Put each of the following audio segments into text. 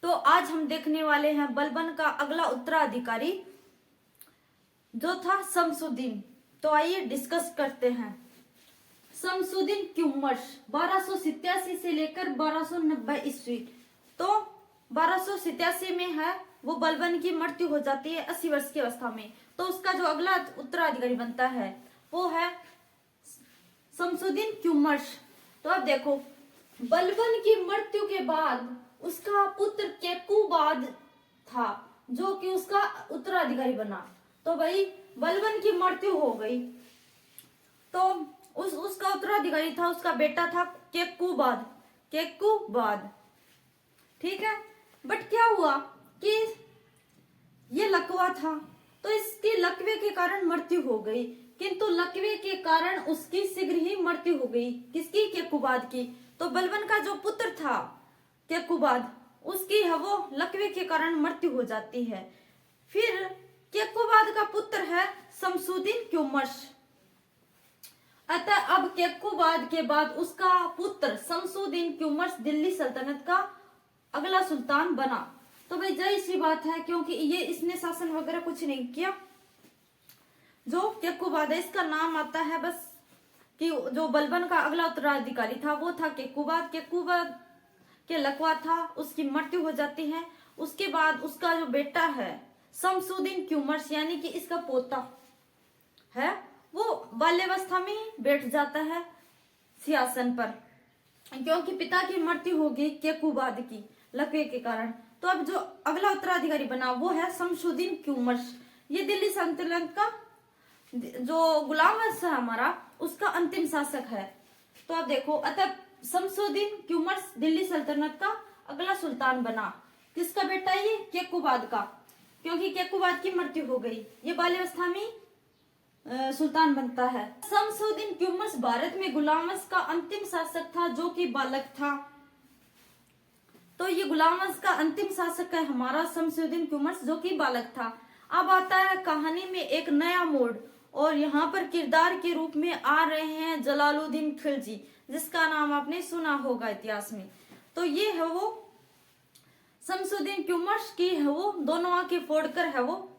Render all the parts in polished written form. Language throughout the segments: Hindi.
तो आज हम देखने वाले हैं बलबन का अगला उत्तराधिकारी जो था शमसुद्दीन। तो आइए डिस्कस करते हैं। शमसुद्दीन क्यूमर्स 1287 से लेकर 1290 ईस्वी। तो 1287 में है वो बलबन की मृत्यु हो जाती है 80 वर्ष की अवस्था में। तो उसका जो अगला उत्तराधिकारी बनता है वो है शमसुद्दीन क्यूमर्स। तो अब देखो, बलबन की मृत्यु के बाद उसका पुत्र केकुबाद था जो कि उसका उत्तराधिकारी बना। तो भाई बलबन की मृत्यु हो गई तो उसका उत्तराधिकारी था, उसका बेटा था केकुबाद। ठीक है, बट क्या हुआ कि ये लकवा था तो इसके लकवे के कारण मृत्यु हो गई, किंतु लकवे के कारण उसकी शीघ्र ही मृत्यु हो गई। किसकी? केकुबाद की। तो बलबन का जो पुत्र था केकुबाद, उसकी है वो लकवे के कारण मृत्यु हो जाती है। फिर केकुबाद का पुत्र है शमसुद्दीन क्यूमर्स। अतः अब केकुबाद के बाद उसका पुत्र शमसुद्दीन क्यूमर्स दिल्ली सल्तनत का अगला सुल्तान बना। तो भाई जय सी बात है, क्योंकि ये इसने शासन वगैरह कुछ नहीं किया। जो केकुबाद है इसका नाम आता है बस कि जो बलबन का अगला उत्तराधिकारी था वो था केकुबाद के लकवा था, उसकी मृत्यु हो जाती है। उसके बाद उसका जो बेटा है शमसुद्दीन क्यूमर्स यानी कि इसका पोता है वो बाल्यावस्था में बैठ जाता है सिंहासन पर, क्योंकि पिता की मृत्यु होगी केकुबाद की लकवे के कारण। तो अब जो अगला उत्तराधिकारी बना वो है शमसुद्दीन क्यूमर्स। ये दिल्ली सल्तनत का जो गुलाम वंश है हमारा उसका अंतिम शासक है। तो अब देखो, अतः शमसुद्दीन क्यूमर्स दिल्ली सल्तनत का अगला सुल्तान बना। किसका बेटा? ये केकुबाद का, क्योंकि केकुबाद की मृत्यु हो गई, ये बाल्यावस्था में सुल्तान बनता है। शमसुद्दीन क्यूमर्स भारत में गुलाम वंश का अंतिम शासक था जो कि बालक था। तो ये गुलाम वंश का अंतिम शासक है हमारा शमसुद्दीन क्यूमर्स जो कि बालक था। अब आता है कहानी में एक नया मोड़, और यहाँ पर किरदार के रूप में आ रहे हैं जलालुद्दीन खिलजी, जिसका नाम आपने सुना होगा इतिहास में। तो ये है वो शमसुद्दीन क्यूमर्स की है वो दोनों आंखें फोड़कर है वो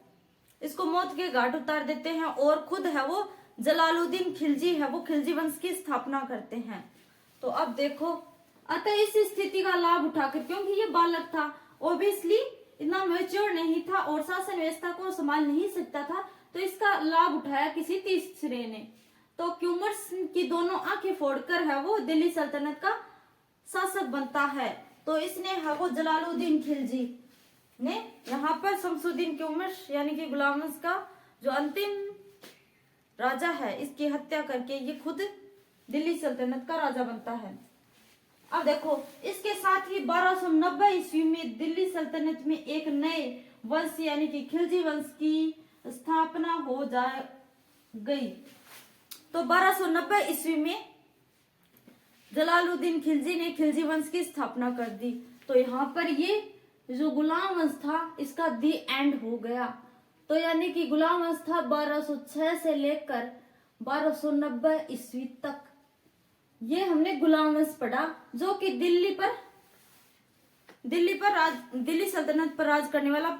इसको मौत के घाट उतार देते हैं, और खुद है वो जलालुद्दीन खिलजी है वो खिलजी वंश की स्थापना करते हैं। तो अब देखो, अतः इस स्थिति का लाभ उठाकर, क्योंकि ये बालक था, ओबियसली इतना मैच्योर नहीं था और शासन व्यवस्था को संभाल नहीं सकता था, तो इसका लाभ उठाया किसी तीसरे ने। तो क्यूमर्स की दोनों आंखें फोड़कर है वो दिल्ली सल्तनत का शासक बनता है। तो इसने है वो जलालुद्दीन खिलजी ने यहाँ पर शमसुद्दीन क्यूमर्स यानी कि गुलाम वंश का जो अंतिम राजा है इसकी हत्या करके ये खुद दिल्ली सल्तनत का राजा बनता है। अब देखो, इसके साथ ही 1290 ईस्वी में दिल्ली सल्तनत में एक नए वंश यानी कि खिलजी वंश की स्थापना हो गई। तो 1290 ईस्वी में जलालुद्दीन खिलजी ने खिलजी वंश की स्थापना कर दी। तो यहाँ पर ये जो गुलाम वंश था इसका दी एंड हो गया। तो यानी कि गुलाम वंश था 1206 से लेकर 1290 ईस्वी तक। ये हमने गुलाम वंश पढ़ा जो कि दिल्ली सल्तनत पर राज करने वाला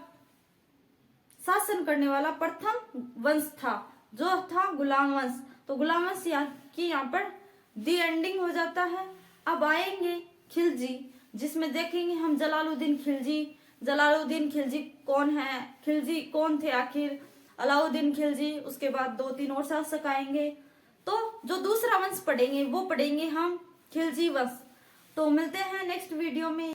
शासन करने वाला प्रथम वंश था जो था गुलाम वंश। तो गुलाम वंश की यहाँ पर दी एंडिंग हो जाता है। अब आएंगे खिलजी, जिसमें देखेंगे हम जलालुद्दीन खिलजी कौन है, खिलजी कौन थे आखिर, अलाउद्दीन खिलजी, उसके बाद 2-3 और शासक आएंगे। तो जो दूसरा वंश पढ़ेंगे वो पढ़ेंगे हम खिलजी वंश। तो मिलते हैं नेक्स्ट वीडियो में।